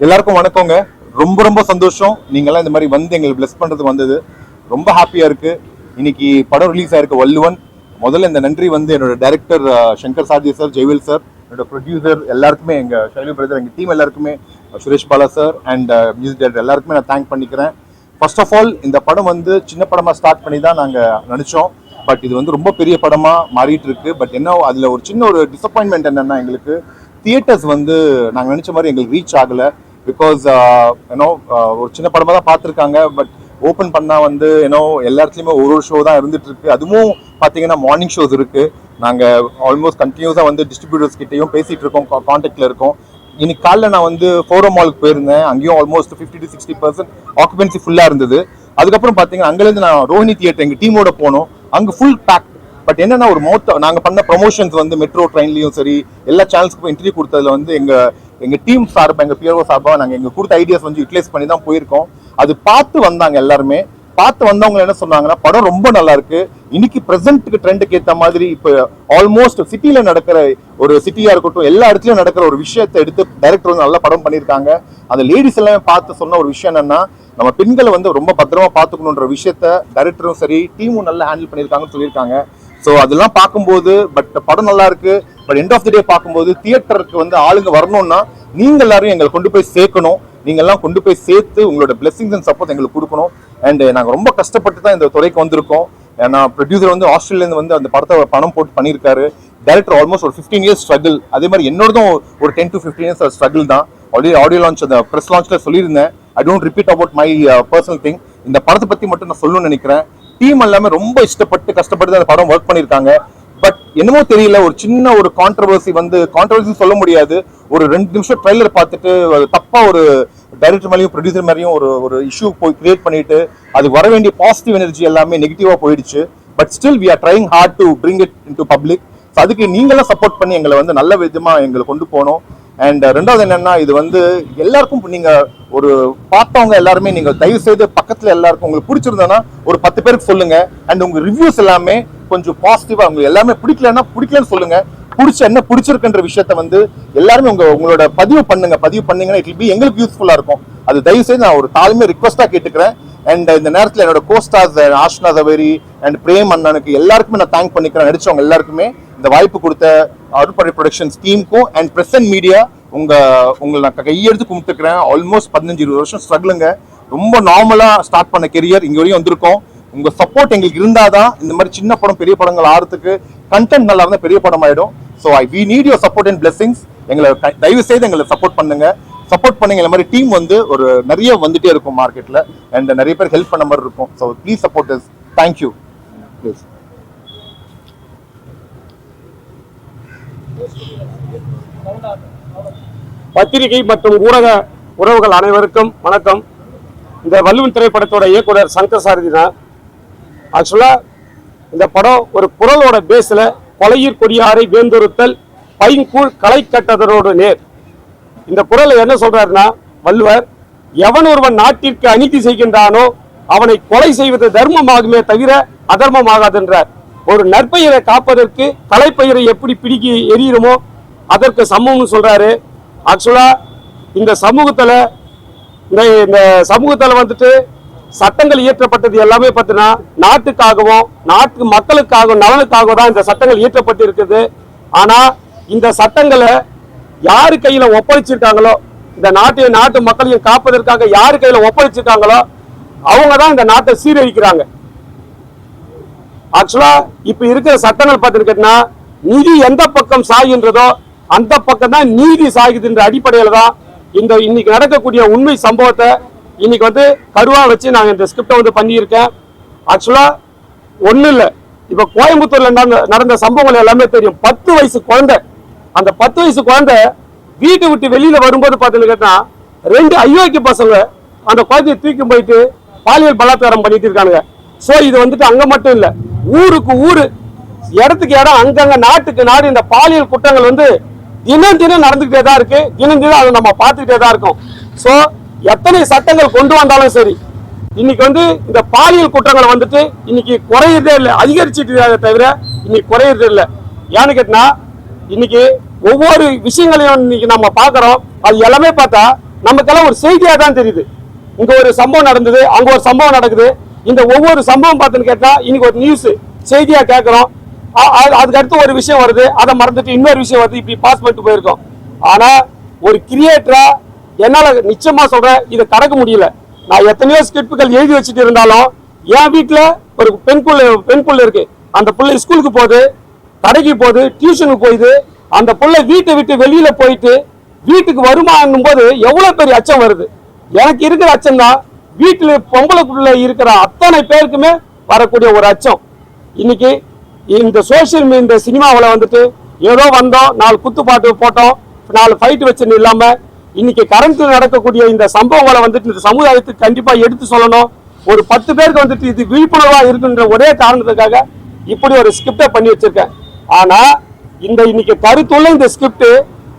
எல்லாருக்கும் வணக்கங்க. ரொம்ப ரொம்ப சந்தோஷம் நீங்கெல்லாம் இந்த மாதிரி வந்து எங்களுக்கு பிளஸ் பண்றது வந்தது ரொம்ப ஹாப்பியா இருக்கு. இன்னைக்கு படம் ரிலீஸ் ஆயிருக்கு வள்ளுவன். முதல்ல இந்த நன்றி வந்து என்னோட டைரக்டர் சங்கர் சாரதி சார், ஜெய்வேல் சார், என்னோட ப்ரொடியூசர் எல்லாருக்குமே, எங்க ஷைலு பிரதர், எங்க டீம் எல்லாருக்குமே, Suresh Bala sir and music director எல்லாருக்குமே நான் தேங்க் பண்ணிக்கிறேன். ஃபர்ஸ்ட் ஆஃப் ஆல் இந்த படம் வந்து சின்ன படமா ஸ்டார்ட் பண்ணி தான் நாங்க நினைச்சோம். பட் இது வந்து ரொம்ப பெரிய படமா மாறிட்டு இருக்கு. பட் என்ன அதுல ஒரு சின்ன ஒரு டிசப்பாயின்மெண்ட் என்னன்னா, எங்களுக்கு தியேட்டர்ஸ் வந்து நாங்க நினைச்ச மாதிரி எங்களுக்கு ரீச் ஆகல. பிகாஸ் ஒரு சின்ன படமா தான் பார்த்துருக்காங்க. பட் ஓப்பன் பண்ணா வந்து எல்லா இடத்துலயுமே ஒரு ஷோ தான் இருந்துட்டு இருக்கு. அதுவும் பாத்தீங்கன்னா மார்னிங் ஷோஸ் இருக்கு. நாங்க ஆல்மோஸ்ட் கண்டினியூஸா வந்து டிஸ்ட்ரிபியூட்டர்ஸ் கிட்டையும் பேசிட்டு இருக்கோம், கான்டாக்ட்ல இருக்கோம். இன்னைக்கு காலைல நான் வந்து ஃபோரம் மாலுக்கு போயிருந்தேன். அங்கேயும் ஆல்மோஸ்ட் 50 to 60% ஆக்குபென்சி ஃபுல்லா இருந்தது. அதுக்கப்புறம் பாத்தீங்கன்னா அங்கிருந்து நான் ரோஹினி தியேட்டர் எங்க டீமோட போனோம். அங்க ஃபுல் பேக். பட் என்னன்னா ஒரு நாங்க பண்ண ப்ரொமோஷன்ஸ் வந்து மெட்ரோ ட்ரெயின்லயும் சரி எல்லா சேனல்ஸ்க்கும் இன்டர்வியூ கொடுத்ததுல வந்து எங்க டீம் சார்பா, எங்க பிஆர்ஓ சார்பா நாங்க எங்க கொடுத்த ஐடியாஸ் வந்து யூட்டிலைஸ் பண்ணி தான் போயிருக்கோம். அது பார்த்து வந்தாங்க எல்லாருமே. பார்த்து வந்தவங்க என்ன சொன்னாங்கன்னா, படம் ரொம்ப நல்லா இருக்கு. இன்னைக்கு பிரசன்ட்டுக்கு ட்ரெண்டுக்கு ஏற்ற மாதிரி இப்போ ஆல்மோஸ்ட் சிட்டில நடக்கிற ஒரு சிட்டியா இருக்கட்டும், எல்லா இடத்துலயும் நடக்கிற ஒரு விஷயத்தை எடுத்து டைரக்டர் வந்து நல்ல படம் பண்ணியிருக்காங்க. அந்த லேடிஸ் எல்லாமே பார்த்து சொன்ன ஒரு விஷயம் என்னன்னா, நம்ம பெண்களை வந்து ரொம்ப பத்திரமா பார்த்துக்கணுன்ற விஷயத்த டைரக்டரும் சரி டீமும் நல்லா ஹேண்டில் பண்ணியிருக்காங்கன்னு சொல்லியிருக்காங்க. ஸோ அதெல்லாம் பார்க்கும்போது பட் படம் நல்லா இருக்கு. பட் எண்ட் ஆஃப் தி டே பார்க்கும்போது தியேட்டருக்கு வந்து ஆளுங்க வரணும்னா நீங்க எல்லாரும் எங்களை கொண்டு போய் சேர்க்கணும். நீங்க எல்லாம் கொண்டு போய் சேர்த்து உங்களோட பிளெஸிங்ஸ் அண்ட் சப்போர்ட் எங்களுக்கு கொடுக்கணும். அண்ட் நாங்க ரொம்ப கஷ்டப்பட்டு தான் இந்த துறைக்கு வந்திருக்கோம். ஏன்னா ப்ரொடியூசர் வந்து ஆஸ்திரேலியாந்து வந்து அந்த படத்தை பணம் போட்டு பண்ணியிருக்காரு. டைரக்டர் ஆல்மோஸ்ட் ஒரு 15 years ஸ்ட்ரகிள். அதே மாதிரி என்னோடதும் ஒரு 10 to 15 years ஸ்ட்ரகிள் தான். ஆல்ரெடி ஆடியோ லான்ச் அந்த ப்ரெஸ் லான்ச்ல சொல்லியிருந்தேன். I don't repeat about my personal thing. இந்த படத்தை பத்தி மட்டும் நான் சொல்லணும்னு நினைக்கிறேன். டீம் எல்லாமே ரொம்ப இஷ்டப்பட்டு கஷ்டப்பட்டு அந்த படம் ஒர்க் பண்ணியிருக்காங்க. பட் என்னமோ தெரியல, ஒரு சின்ன ஒரு கான்ட்ரவர்சி சொல்ல முடியாது. ஒரு 2 நிமிஷம் ட்ரைலர் பார்த்துட்டு தப்பா ஒரு டைரக்டர் மேலேயும் ப்ரொடியூசர் மேலேயும் ஒரு இஷ்யூ போய் கிரியேட் பண்ணிட்டு அது வர வேண்டிய பாசிட்டிவ் எனர்ஜி எல்லாமே நெகட்டிவா போயிடுச்சு. But still we are trying hard to bring it into public. அதுக்கு நீங்களும் சப்போர்ட் பண்ணி எங்களை வந்து நல்ல விதமா எங்களை கொண்டு போகணும். அண்ட் ரெண்டாவது என்னன்னா, இது வந்து எல்லாருக்கும் நீங்க ஒரு பார்த்தவங்க எல்லாருமே நீங்க தயவு செய்து பக்கத்துல எல்லாருக்கும் உங்களுக்கு பிடிச்சிருந்தா ஒரு 10 பேருக்கு சொல்லுங்க. அண்ட் உங்க ரிவ்யூஸ் எல்லாமே கொஞ்சம் பாசிட்டிவா, உங்களுக்கு எல்லாமே பிடிக்கலன்னு சொல்லுங்க. என்ன பிடிச்சிருக்குன்ற விஷயத்த வந்து எல்லாருமே உங்களோட பதிவு பண்ணீங்கன்னா இட் வில் பி எங்களுக்கு யூஸ்ஃபுல்லா இருக்கும். அது தயவு செய்து நான் ஒரு தாழ்மையை ரிக்வஸ்டா கேட்டுக்கிறேன். அண்ட் இந்த நேரத்தில் என்னோட கோஸ்டார்ஸ் ஆஷ்னா ஜவேரி அண்ட் பிரேம் அண்ணனுக்கு எல்லாருக்குமே நான் தேங்க் பண்ணிக்கிறேன். நடிச்சவங்க எல்லாருக்குமே இந்த வாய்ப்பு கொடுத்த அருட்படை ப்ரொடக்ஷன்ஸ் டீமுக்கும் அண்ட் பிரஸ் அண்ட் மீடியா உங்களை நான் கையெடுத்து கும்பிட்டுக்கிறேன். ஆல்மோஸ்ட் 15-20 வருஷம் ஸ்ட்ரகிளுங்க. ரொம்ப நார்மலா ஸ்டார்ட் பண்ண கெரியர் இங்க வரையும் வந்திருக்கோம். உங்க சப்போர்ட் எங்களுக்கு இருந்தாதான் இந்த மாதிரி சின்ன படம் பெரிய படங்கள் ஆறதுக்கு கண்டென்ட் நல்லா இருந்தா பெரிய படம் ஆயிடும். So we need your support and blessings. எங்களை தயவு செய்து எங்களை சப்போர்ட் பண்ணுங்க. இந்த மாதிரி டீம் வந்து ஒரு நிறைய வந்துட்டே இருக்கும் மார்க்கெட்ல. அண்ட் நிறைய பேர் ஹெல்ப் பண்ண மாதிரி இருக்கும். So please support us. Thank you. Please. பத்திரிகை மற்றும் ஊடக உறவுகள் அனைவருக்கும் வணக்கம். இந்த வள்ளுவன் திரைப்படத்தோட இயக்குனர் சங்கர் சாரதி தான். ஆக்சுவலா இந்த படம் ஒரு குறளோட பேஸ்ல கொலையீர் கொடியாரை வேந்தொருத்தல் பைங்கூழ் களை கட்டதரோடு நேர். இந்த குறளை என்ன சொல்றாருன்னா, வள்ளுவர் எவன் ஒருவன் நாட்டிற்கு அநீதி செய்கின்றானோ அவனை கொலை செய்வது தர்மமாகுமே தவிர அதர்மமாகாதென்றார். ஒரு நற்பெயரை காப்பதற்கு கலைப்பெயரை எப்படி பிடிக்கி எறியுமோ அதற்கு சமம்னு சொல்றாரு. ஆக்சுவலா இந்த சமூகத்துல வந்துட்டு சட்டங்கள் இயற்றப்பட்டது எல்லாமே பார்த்தீங்கன்னா நாட்டுக்காகவும் நாட்டு மக்களுக்காகவும் நலனுக்காகவும் தான் இந்த சட்டங்கள் இயற்றப்பட்டு இருக்குது. ஆனா இந்த சட்டங்களை யாரு கையில ஒப்படைச்சிருக்காங்களோ, இந்த நாட்டு மக்களையும் காப்பதற்காக யாரு கையில ஒப்படைச்சிருக்காங்களோ அவங்க தான் இந்த நாட்டை சீரழிக்கிறாங்க. ஆக்சுவலா இப்ப இருக்கிற சட்டங்கள் பார்த்துக்கிட்டீங்கன்னா, நீதி எந்த பக்கம் சாகின்றதோ அந்த பக்கம் தான் நீதி சாகுதுன்ற அடிப்படையில தான் இன்னைக்கு நடக்கக்கூடிய உண்மை சம்பவத்தை இன்னைக்கு வந்து கருவா வச்சு நாங்க இந்த ஸ்கிரிப்டை வந்து பண்ணியிருக்கேன். ஆக்சுவலா ஒண்ணு இல்ல, இப்ப கோயம்புத்தூர்ல நடந்த சம்பவங்கள் எல்லாமே தெரியும். 10 வயசு குழந்தை, அந்த 10 வயசு குழந்தை வீட்டை விட்டு வெளியில வரும்போது பாத்தீங்கன்னா 2 அயோக்கிய பசங்க அந்த குழந்தையை தூக்கி போயிட்டு பாலியல் பலாத்காரம் பண்ணிட்டு இருக்காங்க. சோ இது வந்துட்டு அங்க மட்டும் இல்ல, ஊருக்கு ஊரு, இடத்துக்கு இடம், அங்கங்க நாட்டுக்கு நாடு இந்த பாலியல் குற்றங்கள் வந்து தினம் நடந்துகிட்டே தான் இருக்கு. தினம் அதை நம்ம பார்த்துக்கிட்டே தான் இருக்கோம். சோ எத்தனை சட்டங்கள் கொண்டு வந்தாலும் சரி, இன்னைக்கு வந்து இந்த பாலியல் குற்றங்களை வந்துட்டு இன்னைக்கு குறையறதே இல்லை, அதிகரிச்சுட்டு தவிர இன்னைக்கு குறையறதே இல்லை. ஏன்னு கேட்டா இன்னைக்கு ஒவ்வொரு விஷயங்களையும் இன்னைக்கு நம்ம பாக்குறோம். அது எல்லாமே பார்த்தா நமக்கெல்லாம் ஒரு செய்தியா தான் தெரியுது. இங்க ஒரு சம்பவம் நடந்தது, அங்க ஒரு சம்பவம் நடக்குது. இந்த ஒவ்வொரு சம்பவம் பார்த்துன்னு கேட்டா இன்னைக்கு ஒரு நியூஸ் செய்தியா கேட்கிறோம். அதுக்கு அடுத்து ஒரு விஷயம் வருது, அதை மறந்துட்டு இன்னொரு விஷயம் வருது, இப்படி பாஸ் பண்ணிட்டு போயிருக்கோம். ஆனா ஒரு கிரியேட்டரா என்னால நிச்சயமா சொல்றேன், இதை கடக்க முடியல. நான் எத்தனையோ ஸ்கிரிப்டுகள் எழுதி வச்சுட்டு இருந்தாலும் என் வீட்டுல ஒரு பெண் புள்ள இருக்கு. அந்த புள்ள ஸ்கூலுக்கு போகுது, கடைக்கு போகுது, டியூஷனுக்கு போகுது. அந்த புள்ள வீட்டை விட்டு வெளியில போயிட்டு வீட்டுக்கு வருமானும் போது எவ்வளவு பெரிய அச்சம் வருது. எனக்கு இருக்கிற அச்சம் தான் வீட்டுல பொம்பளைக்குள்ள இருக்கிற அத்தனை பேருக்குமே வரக்கூடிய ஒரு அச்சம். இன்னைக்கு இந்த சோசியல் இந்த சினிமாவில் வந்துட்டு ஏதோ வந்தோம், 4 குத்துப்பாட்டு போட்டோம், 4 ஃபைட் வச்சுன்னு இல்லாம இன்னைக்கு கரண்ட் நடக்கக்கூடிய இந்த சம்பவங்களை வந்துட்டு இந்த சமுதாயத்துக்கு கண்டிப்பா எடுத்து சொல்லணும். ஒரு 10 பேருக்கு வந்துட்டு இது விழிப்புணர்வா இருக்குன்ற ஒரே காரணத்துக்காக இப்படி ஒரு ஸ்கிரிப்டை பண்ணி வச்சிருக்கேன். ஆனா இந்த இன்னைக்கு கருத்துள்ள இந்த ஸ்கிரிப்ட்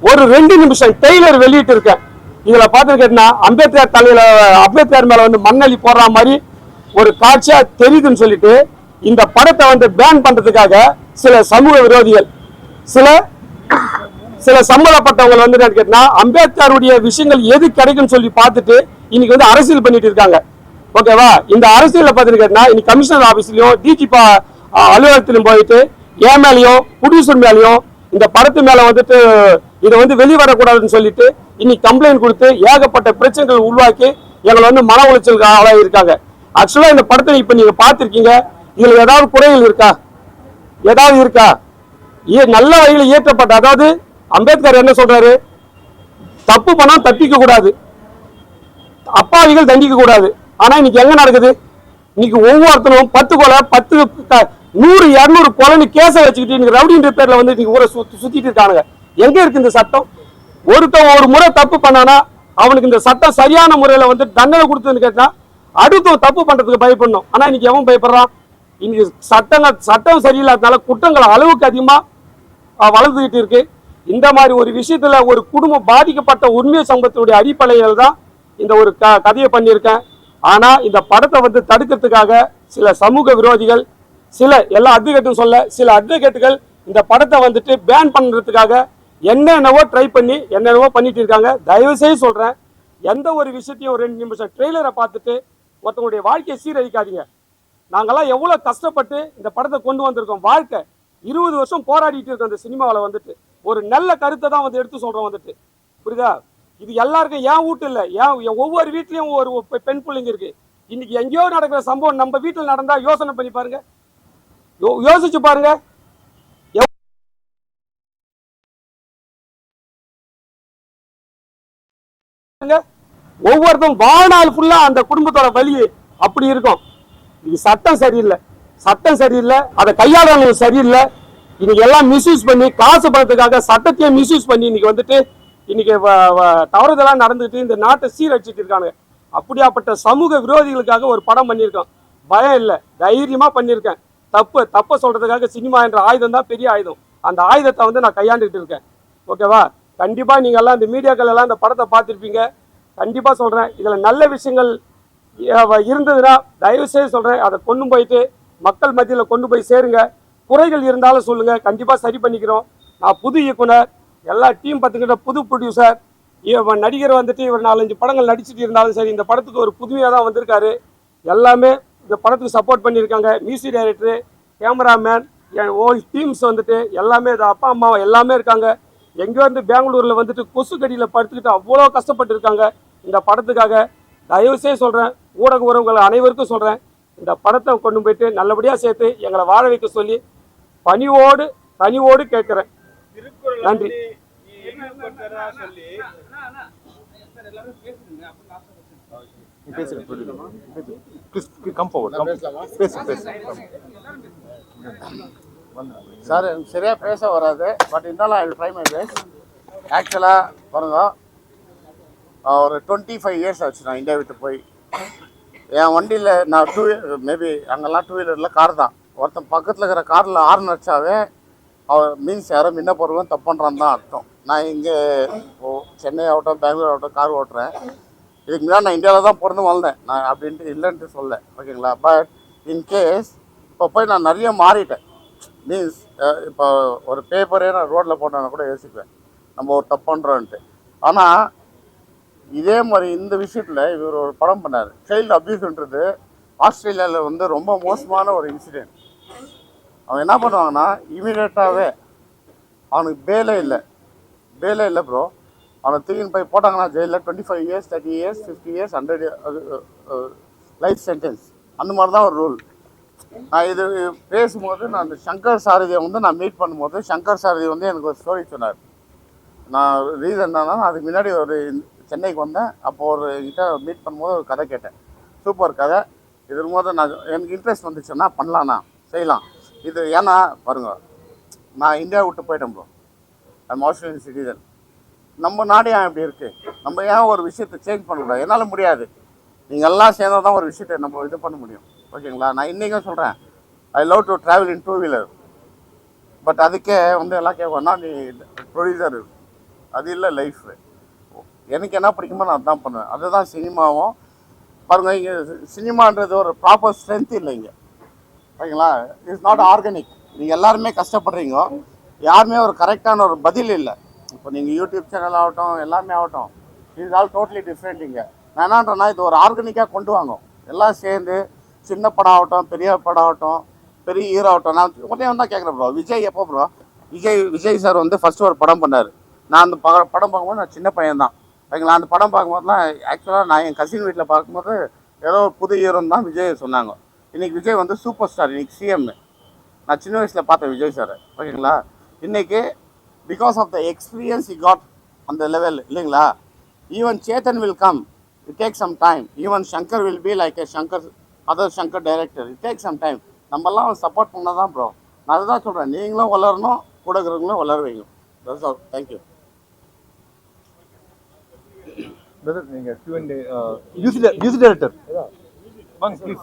ஒரு 2 நிமிஷம் டெய்லர் வெளியிட்டு இருக்கேன். இதுல பாத்து கேட்டா அம்பேத்கர் மேல வந்து மண்ணள்ளி போடுற மாதிரி ஒரு காட்சியா தெரியுதுன்னு சொல்லிட்டு இந்த படத்தை வந்து பேன் பண்றதுக்காக சில சமூக விரோதிகள், சில சம்பளப்பட்டவங்க வந்து கேட்டா அம்பேத்கருடைய விஷயங்கள் எது கிடைக்கும் சொல்லி பார்த்துட்டு இன்னைக்கு வந்து அரசியல் பண்ணிட்டு இருக்காங்க. ஓகேவா? இந்த அரசியல பாத்துன்னு கேட்டா இன்னைக்கு கமிஷனர் ஆபீஸ்லயும் டிஜிபி அலுவலகத்திலும் போயிட்டு என் மேலையும் ப்ரொடியூசர் மேலையும் இந்த படத்து மேல வந்துட்டு இதை வந்து வெளிவரக்கூடாதுன்னு சொல்லிட்டு இன்னைக்கு கம்ப்ளைண்ட் கொடுத்து ஏகப்பட்ட பிரச்சனைகள் உருவாக்கி எங்களை வந்து மன உளைச்சலுக்கு ஆளாக இருக்காங்க. ஆக்சுவலா இந்த படத்தை இப்ப நீங்க பார்த்திருக்கீங்க, இதுல ஏதாவது குறைகள் இருக்கா? ஏதாவது இருக்கா? நல்ல வகையில் இயற்றப்பட்ட, அதாவது அம்பேத்கர் என்ன சொல்றாரு, தப்பு பண்ணா தப்பிக்க கூடாது, அப்பாவிகள் தண்டிக்க கூடாது. ஆனா இன்னைக்கு எங்க நடக்குது? இன்னைக்கு ஒவ்வொருத்தரும் 10 கொலை 10 100 200 கொலைன்னு கேஸை வச்சுக்கிட்டு இன்னைக்கு ரவுடின்ற பேர்ல வந்து இன்னைக்கு ஊரை சுத்திட்டு இருக்கானுங்க. எங்க இருக்கு இந்த சட்டம்? ஒருத்தன் ஒரு முறை தப்பு பண்ணானா அவனுக்கு இந்த சட்டம் சரியான முறையில வந்து தண்டனை கொடுத்ததுன்னு கேட்டா அடுத்தவன் தப்பு பண்றதுக்கு பயப்படணும். ஆனா இன்னைக்கு எவன் பயப்படுறான்? இன்னைக்கு சட்டம் சரியில்லாதனால குற்றங்கள் அளவுக்கு அதிகமா வளர்ந்துகிட்டு இருக்கு. இந்த மாதிரி ஒரு விஷயத்துல ஒரு குடும்பம் பாதிக்கப்பட்ட உண்மை சம்பவத்துடைய அடிப்படையில் தான் இந்த ஒரு கதையை பண்ணியிருக்கேன். ஆனா இந்த படத்தை வந்து தடுக்கிறதுக்காக சில சமூக விரோதிகள், எல்லா அட்வொகேட்டும் சொல்ல சில அட்வொகேட்டுகள் இந்த படத்தை வந்துட்டு பேன் பண்றதுக்காக என்னென்னவோ ட்ரை பண்ணி என்னென்னவோ பண்ணிட்டு இருக்காங்க. தயவு செய்து சொல்றேன், எந்த ஒரு விஷயத்தையும் ஒரு 2 நிமிஷம் ட்ரெய்லரை பார்த்துட்டு ஒருத்தவங்களுடைய வாழ்க்கையை சீரழிக்காதீங்க. நாங்கெல்லாம் எவ்வளவு கஷ்டப்பட்டு இந்த படத்தை கொண்டு வந்திருக்கோம். வாழ்க்கை 20 வருஷம் போராடிட்டு இருக்கோம் இந்த சினிமாவில் வந்துட்டு. ஒரு நல்ல கருத்தை தான் வந்து எடுத்து சொல்றோம் வந்துட்டு. புரியுதா? இது எல்லாருக்கும் ஏன் வீட்டு இல்லை, ஏன் ஒவ்வொரு வீட்லயும் ஒரு பெண் பிள்ளைங்க இருக்கு. இன்னைக்கு எங்கேயோ நடக்கிற சம்பவம் நம்ம வீட்டில் நடந்தா யோசனை பண்ணி பாருங்க, யோசிச்சு பாருங்க. ஒவ்வொருத்தரும் வாழ்நாள் ஃபுல்லா அந்த குடும்பத்தோட வலி அப்படி இருக்கும். இது சட்டம் சரியில்லை, அதை கையாளணும் சரியில்லை. இன்னைக்கு எல்லாம் மிஸ்யூஸ் பண்ணி காசு பணத்துக்காக சட்டத்தையே மிஸ்யூஸ் பண்ணி இன்னைக்கு வந்துட்டு இன்னைக்கு தவறுதெல்லாம் நடந்துட்டு இந்த நாட்டை சீரழிச்சிட்டு இருக்காங்க. அப்படியாப்பட்ட சமூக விரோதிகளுக்காக ஒரு படம் பண்ணியிருக்கோம். பயம் இல்லை, தைரியமா பண்ணியிருக்கேன். தப்ப சொல்றதுக்காக சினிமா என்ற ஆயுதம் தான் பெரிய ஆயுதம். அந்த ஆயுதத்தை வந்து நான் கையாண்டுகிட்டு இருக்கேன். ஓகேவா? கண்டிப்பா நீங்க எல்லாம் இந்த மீடியாக்கள் எல்லாம் இந்த படத்தை பார்த்துருப்பீங்க. கண்டிப்பா சொல்றேன், இதுல நல்ல விஷயங்கள் இருந்ததுன்னா தயவு செய்து சொல்றேன், அதை கொண்டு போயிட்டு மக்கள் மத்தியில் கொண்டு போய் சேருங்க. குறைகள் இருந்தாலும் சொல்லுங்க, கண்டிப்பா சரி பண்ணிக்கிறோம். நான் புது இயக்குனர், எல்லா டீம் பார்த்துக்கிட்ட புது ப்ரொடியூசர், நடிகர் வந்துட்டு இவர் 4-5 படங்கள் நடிச்சுட்டு இருந்தாலும் சரி, இந்த படத்துக்கு ஒரு புதுமையாக தான் வந்திருக்காரு. எல்லாமே இந்த படத்துக்கு சப்போர்ட் பண்ணியிருக்காங்க. மியூசிக் டைரக்டரு, கேமராமேன், என் ஓல் டீம்ஸ் வந்துட்டு எல்லாமே அப்பா அம்மா எல்லாமே இருக்காங்க. எங்கேயோ வந்து பெங்களூரில் வந்துட்டு கொசு கடியில் படுத்துக்கிட்டு அவ்வளோ கஷ்டப்பட்டு இருக்காங்க இந்த படத்துக்காக. தயவுசெய்து சொல்கிறேன், ஊடக உறவுகள் அனைவருக்கும் சொல்கிறேன், இந்த படத்தை கொண்டு போயிட்டு நல்லபடியாக சேர்த்து எங்களை வாழ வைக்க சொல்லி பணிவோடு கேட்குறேன். நன்றி. சார் எனக்கு சரியாக பேச வராது, பட் இருந்தாலும் I will try my best. ஆக்சுவலாக பாருங்க, ஒரு 25 இயர்ஸ் ஆச்சு நான் இந்தியா விட்டு போய். என் வண்டியில் நான் மேபி அங்கெல்லாம் 2 வீலரில் கார் தான். ஒருத்தன் பக்கத்தில் இருக்கிற காரில் ஹார்ன் அடிச்சாவே அவர் மீன்ஸ் யாரோ முன்ன போடுவேன் தப்பு பண்ணுறான்னு தான் அர்த்தம். நான் இங்கே சென்னை ஆகட்டும் பெங்களூர் ஆகட்டும் கார் ஓட்டுறேன். இதுக்கு முன்னாடி நான் இந்தியாவில் தான் பிறந்து வளர்ந்தேன், நான் அப்படின்ட்டு இல்லைன்ட்டு சொல்ல, ஓகேங்களா? பட் இன்கேஸ் இப்போ போய் நான் நிறைய மாறிட்டேன். மீன்ஸ் இப்போ ஒரு பேப்பரே நான் ரோட்டில் போட்டோன்னா கூட யோசிப்பேன் நம்ம ஒரு தப்பு பண்ணுறோன்ட்டு. ஆனால் இதே மாதிரி இந்த விஷயத்தில் இவர் ஒரு படம் பண்ணார். சைல்டு அப்யூஸ்ன்றது ஆஸ்திரேலியாவில் வந்து ரொம்ப மோசமான ஒரு இன்சிடென்ட். அவன் என்ன பண்ணுவாங்கன்னா இமீடியட்டாகவே அவனுக்கு பேலே இல்லை ப்ரோ. அவனை தூக்கின்னு போய் போட்டாங்கன்னா ஜெயிலில் 25 years 30 years 50 years 100 life sentence. அந்த மாதிரி தான் ஒரு ரூல். நான் இது பேசும்போது நான் அந்த சங்கர் சாரதியை வந்து நான் மீட் பண்ணும்போது சங்கர் சாரதி வந்து எனக்கு ஒரு ஸ்டோரி சொன்னார். நான் ரீசன் என்னன்னா அதுக்கு முன்னாடி ஒரு சென்னைக்கு வந்தேன். அப்போது ஒரு கிட்ட மீட் பண்ணும்போது ஒரு கதை கேட்டேன். சூப்பர் கதை. இது போது நான் எனக்கு இன்ட்ரெஸ்ட் வந்துச்சுன்னா பண்ணலாண்ணா செய்யலாம். இது ஏன்னா பாருங்கள், நான் இந்தியா விட்டு போயிட்டேன் ப்ரோ. I'm Australian citizen. நம்ம நாடு ஏன் இப்படி இருக்குது? நம்ம ஏன் ஒரு விஷயத்தை சேஞ்ச் பண்ணக்கூடாது? என்னால் முடியாது. நீங்கள் எல்லாம் சேர்ந்தால் தான் ஒரு விஷயத்தை நம்ம இது பண்ண முடியும். ஓகேங்களா? நான் இன்றைக்கும் சொல்கிறேன், I love to travel in 2-wheeler. But அதுக்கே வந்து எல்லாம் கேட்கணும்னா நீ ப்ரொடியூசர், அது இல்லை லைஃபு. எனக்கு என்ன பிடிக்குமோ நான் அதுதான் பண்ணுவேன். அதுதான் சினிமாவும். பாருங்கள், இங்கே சினிமான்றது ஒரு ப்ராப்பர் ஸ்ட்ரென்த் இல்லை இங்கே. ஓகேங்களா? It's not organic. நீங்கள் எல்லாருமே கஷ்டப்படுறீங்க, யாருமே ஒரு கரெக்டான ஒரு பதில் இல்லை. இப்போ நீங்கள் யூடியூப் சேனல் ஆகட்டும், எல்லாமே ஆகட்டும், இட்ஸ் ஆல் டோட்டலி டிஃப்ரெண்ட். இங்கே நான் என்னன்றேன்னா இது ஒரு ஆர்கானிக்காக கொண்டு வாங்க. எல்லாம் சேர்ந்து சின்ன படம் ஆகட்டும், பெரிய படம் ஆகட்டும், பெரிய ஹீரோ ஆகட்டும். நான் உடனே தான் கேட்குறேன் ப்ரோ, விஜய் எப்போ ப்ரோ? விஜய் சார் வந்து ஃபஸ்ட்டு ஒரு படம் பண்ணார். நான் அந்த படம் பார்க்கும்போது நான் சின்ன பையன் தான். ஓகேங்களா? அந்த படம் பார்க்கும்போதுலாம் ஆக்சுவலாக நான் என் கசின் வீட்டில் பார்க்கும்போது ஏதோ ஒரு புது ஹீரோன்னு தான் விஜய் சொன்னாங்க. இன்றைக்கி விஜய் வந்து சூப்பர் ஸ்டார், இன்றைக்கி சிஎம். நான் சின்ன வயசில் பார்த்தேன் விஜய் சார். ஓகேங்களா? இன்றைக்கி because of the experience he got அந்த லெவல் இல்லைங்களா? Even Chetan will come, it take some time. Even Shankar will be like other Shankar director, it take some time. நம்மெல்லாம் சப்போர்ட் பண்ணால் தான் ப்ரோ. நான் அதுதான் சொல்கிறேன், நீங்களும் வளரணும், கூட இருக்கிறவங்களும் வளர வைங்க. That's all. தேங்க்யூ. பிரதர், நீங்கள் Q&A மியூசிக் டைரக்டர் வாங்க ப்ளீஸ்.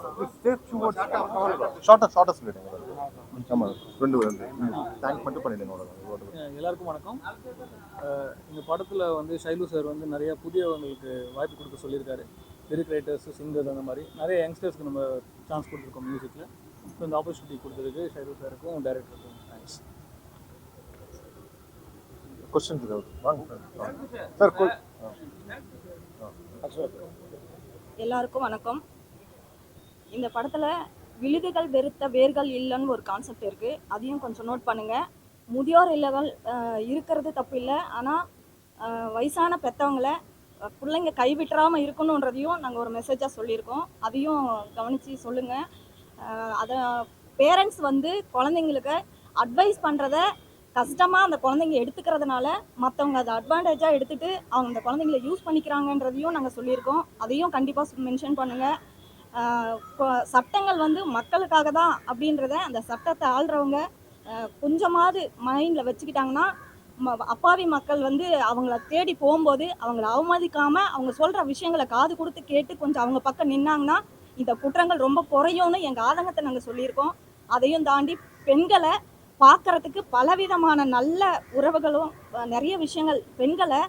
ஷார்ட்டாக சொல்லிடுங்க. ஆமாம், ரெண்டு தேங்க் மட்டும் பண்ணிடுங்க. எல்லாருக்கும் வணக்கம். இந்த படத்தில் வந்து ஷைலு சார் வந்து நிறைய புதியவங்களுக்கு வாய்ப்பு கொடுக்க சொல்லியிருக்காரு. லிரிக் ரைட்டர்ஸ், சிங்கர், அந்த மாதிரி நிறைய யங்ஸ்டர்ஸ்க்கு நம்ம சான்ஸ் கொடுத்துருக்கோம் மியூசிக்கில். ஸோ இந்த ஆப்பர்ச்சுனிட்டி கொடுத்ததுக்கு ஷைலு சாருக்கும் டைரக்டருக்கும் தேங்க்ஸ். கொஸ்டின்ஸ் வாங்க சார். எல்லாருக்கும் வணக்கம். இந்த படத்தில் விழுதுகள் வெறுத்த வேர்கள் இல்லைன்னு ஒரு கான்செப்ட் இருக்குது. அதையும் கொஞ்சம் நோட் பண்ணுங்கள். முதியோர் இல்லங்கள் இருக்கிறது தப்பு இல்லை, ஆனால் வயசான பெற்றவங்களை பிள்ளைங்க கைவிட்டுறாமல் இருக்கணுன்றதையும் நாங்கள் ஒரு மெசேஜாக சொல்லியிருக்கோம். அதையும் கவனித்து சொல்லுங்கள். அதை பேரண்ட்ஸ் வந்து குழந்தைங்களுக்கு அட்வைஸ் பண்ணுறத கஷ்டமாக அந்த குழந்தைங்க எடுத்துக்கிறதுனால மற்றவங்க அதை அட்வான்டேஜாக எடுத்துகிட்டு அவங்க அந்த குழந்தைங்கள யூஸ் பண்ணிக்கிறாங்கன்றதையும் நாங்கள் சொல்லியிருக்கோம். அதையும் கண்டிப்பாக மென்ஷன் பண்ணுங்கள். சட்டங்கள் வந்து மக்களுக்காக தான் அப்படின்றத அந்த சட்டத்தை ஆள்றவங்க கொஞ்சமாவது மைண்டில் வச்சுக்கிட்டாங்கன்னா அப்பாவி மக்கள் வந்து அவங்கள தேடி போகும்போது அவங்கள அவமதிக்காமல் அவங்க சொல்கிற விஷயங்களை காது கொடுத்து கேட்டு கொஞ்சம் அவங்க பக்கம் நின்னாங்கன்னா இந்த குற்றங்கள் ரொம்ப குறையும்னு எங்கள் ஆதங்கத்தை நாங்கள் சொல்லியிருக்கோம். அதையும் தாண்டி பெண்களை பார்க்குறதுக்கு பலவிதமான நல்ல உறவுகளும் நிறைய விஷயங்கள், பெண்களை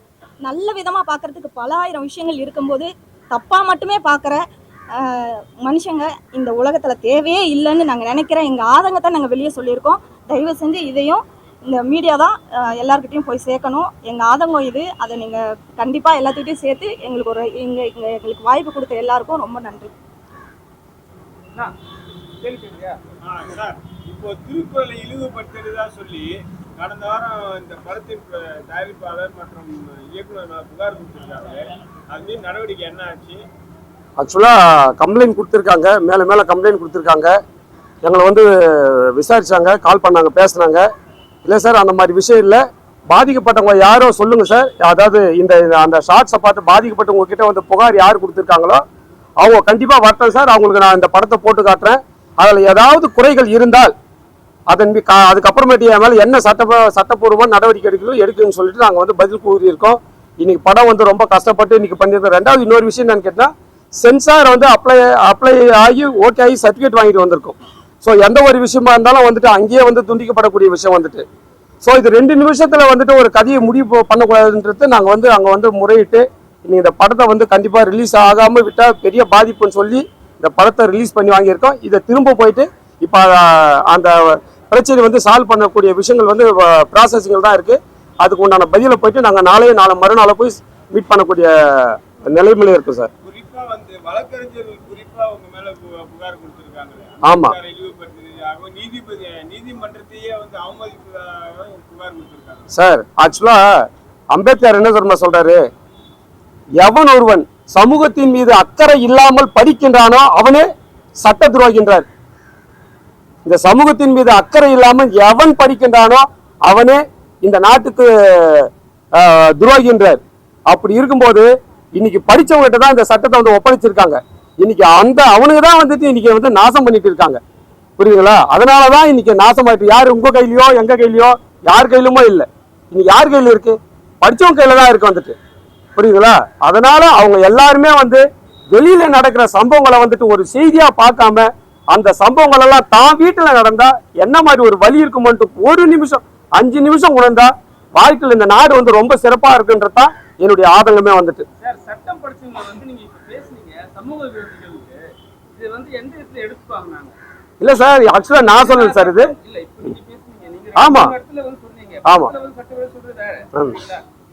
நல்ல விதமாக பார்க்குறதுக்கு பல ஆயிரம் விஷயங்கள் இருக்கும்போது தப்பாக மட்டுமே பார்க்குற மனுஷங்க இந்த உலகத்தில் தேவையே இல்லைன்னு நாங்கள் நினைக்கிறேன். எங்கள் ஆதங்கத்தை நாங்கள் வெளியே சொல்லியிருக்கோம். தயவு செஞ்சு இதையும் இந்த மீடியா தான் எல்லாருக்கிட்டையும் போய் சேர்க்கணும். எங்கள் ஆதங்கம் இது. அதை நீங்கள் கண்டிப்பாக எல்லாத்துக்கிட்டையும் சேர்த்து எங்களுக்கு எங்களுக்கு வாய்ப்பு கொடுத்த எல்லாருக்கும் ரொம்ப நன்றி. சார், இப்போ திருக்குறளை இழிவுபடுத்துறதா சொல்லி கடந்த வாரம் இந்த படத்தின் தயாரிப்பாளர் மற்றும் இயக்குனர் புகார் கொடுத்துருக்காங்க. அது மீது நடவடிக்கை என்ன ஆச்சு? ஆக்சுவலாக கம்ப்ளைண்ட் கொடுத்துருக்காங்க, மேலே கம்ப்ளைண்ட் கொடுத்துருக்காங்க. எங்களை வந்து விசாரித்தாங்க, கால் பண்ணாங்க, பேசுனாங்க. இல்லை சார், அந்த மாதிரி விஷயம் இல்லை. பாதிக்கப்பட்டவங்க யாரோ சொல்லுங்கள் சார். அதாவது அந்த ஷார்ட்ஸை பார்த்து பாதிக்கப்பட்டவங்க கிட்ட வந்து புகார் யார் கொடுத்துருக்காங்களோ அவங்க கண்டிப்பாக வரட்டும் சார். அவங்களுக்கு நான் இந்த படத்தை போட்டு காட்டுறேன். அதில் ஏதாவது குறைகள் இருந்தால் அதுக்கப்புறமேட்டு என் மேலே என்ன சட்டப்பூர்வமாக நடவடிக்கை எடுக்குன்னு சொல்லிட்டு நாங்கள் வந்து பதில் கூறியிருக்கோம். இன்னைக்கு படம் வந்து ரொம்ப கஷ்டப்பட்டு இன்னைக்கு பண்ணியிருக்கோம். ரெண்டாவது இன்னொரு விஷயம் என்னன்னு கேட்டால், சென்சார் வந்து அப்ளை ஆகி ஓகே ஆகி சர்டிஃபிகேட் வாங்கிட்டு வந்திருக்கோம். ஸோ எந்த ஒரு விஷயமா இருந்தாலும் வந்துட்டு அங்கேயே வந்து துண்டிக்கப்படக்கூடிய விஷயம் வந்துட்டு. ஸோ இது 2 நிமிஷத்தில் வந்துட்டு ஒரு கதையை முடிவு பண்ணக்கூடாதுன்றது நாங்கள் வந்து அங்கே வந்து முறையிட்டு இன்னைக்கு இந்த படத்தை வந்து கண்டிப்பாக ரிலீஸ் ஆகாமல் விட்டால் பெரிய பாதிப்புன்னு சொல்லி இந்த படத்தை ரிலீஸ் பண்ணி வாங்கியிருக்கோம். இதை திரும்ப போயிட்டு இப்போ அந்த பிரச்சனை வந்து சால்வ் பண்ணக்கூடிய விஷயங்கள் வந்து ப்ராசஸிங்கில் தான் இருக்குது. அதுக்கு உண்டான பதிலை போயிட்டு நாங்கள் நாளை மறுநாளை போய் மீட் பண்ணக்கூடிய நிலைமையில இருக்கு சார். குறிப்பா வந்து வழக்கறிஞர்கள் குறிப்பா உங்க மேல புகார் கொடுத்திருக்காங்க. ஆமா. இழிவுபடுத்தியதாக நீதிமன்றத்தையே வந்து அவமதிப்பதாக புகார் கொடுத்திருக்காங்க. சார் ஆக்சுவலா அம்பேத்கர் என்ன தெரியுமா சொல்றாரு, எவன் ஒருவன் சமூகத்தின் மீது அக்கறை இல்லாமல் படிக்கின்றானோ அவனே சட்ட துரோகின்றார். இந்த சமூகத்தின் மீது அக்கறை இல்லாமல் எவன் படிக்கின்றானோ அவனே இந்த நாட்டுக்கு துரோகின்றார். அப்படி இருக்கும்போது இன்னைக்கு படிச்சவங்ககிட்ட தான் இந்த சட்டத்தை வந்து ஒப்படைச்சிருக்காங்க. இன்னைக்கு அவனுக்கு தான் வந்துட்டு இன்னைக்கு வந்து நாசம் பண்ணிட்டு இருக்காங்க. புரியுதுங்களா? அதனாலதான் இன்னைக்கு நாசமாயிட்டு. யாரு உங்க கையிலயோ எங்க கையிலயோ யார் கையிலுமோ இல்லை. இன்னைக்கு யார் கையில இருக்கு? படிச்சவங்க கையில தான் இருக்கு வந்துட்டு. புரியுதுங்களா? அதனால அவங்க எல்லாருமே வந்து வெளியில நடக்கிற சம்பவங்களை வந்துட்டு ஒரு செய்தியா பார்க்காம அந்த சம்பவங்கள் எல்லாம் தான் வீட்டுல நடந்தா என்ன மாதிரி ஒரு வலி இருக்குமோன்ட்டு ஒரு நிமிஷம் 5 நிமிஷம் உணர்ந்தா வாழ்க்கையில் இந்த நாடு வந்து ரொம்ப சிறப்பா இருக்குன்றதான் என்னுடைய ஆதங்கமே வந்துட்டு. சார், சட்டம் படிச்சவங்க வந்து நீங்க இப்ப பேசுனீங்க சமூக விரோதிகளுக்கு, இது வந்து எந்த இடத்துல எடுத்துப்பாங்க? நாங்க இல்ல சார், ஆக்சுவலா நான் சொன்னது சார் இது. இல்ல, இப்ப நீங்க பேசுனீங்க, நீங்க ஆமா இடத்துல வந்து சொன்னீங்க. ஆமா வந்து சட்ட விரோதி சொல்றது வேற.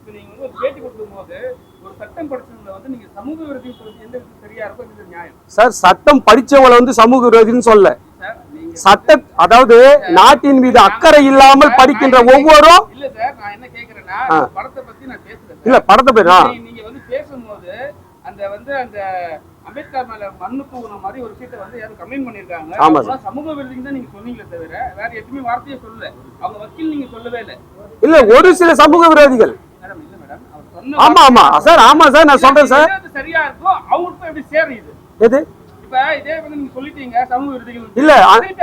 இப்ப நீங்க வந்து ஒரு பேட்டி கொடுக்கும் போது ஒரு சட்டம் படிச்சவங்க வந்து நீங்க சமூக விரோதி சொல்றது எந்த விதத்துல சரியா இருக்கும், இது நியாயம்? சார், சட்டம் படிச்சவங்களை வந்து சமூக விரோதின்னு சொல்ல, சட்ட அதாவது நாட்டின் மீது அக்கறை இல்லாமல் படிக்கின்ற ஒவ்வொருவரும். இல்ல சார், நான் என்ன கேக்குறேன்னா படத்தை பத்தி நான் பேசுறேன். இல்ல படத்தை பேரா நீங்க வந்து பேசும்போது அந்த அம்பேத்கர் மேல மண்ணு தூவுன மாதிரி ஒரு விஷயத்தை வந்து யாரும் கமெண்ட் பண்ணிருக்காங்க. ஆமா, சமூக விரோதிங்க தான் நீங்க சொன்னீங்களே தவிர வேற எதுவுமே வார்த்தையே சொல்லல. அவங்க வக்கீல் நீங்க சொல்லவே இல்லை. இல்ல, ஒரு சில சமூக விரோதிகள். மேடம் இல்ல மேடம், அவர் சொன்ன ஆமா ஆமா சார், ஆமா சார், நான் சொல்றேன் சார். சரியா இருக்கும், அவங்களுக்கு எப்படி சேருது? எது? இப்ப இதே வந்து நீங்க சொல்லிட்டீங்க சமூக விரோதிகள் இல்ல,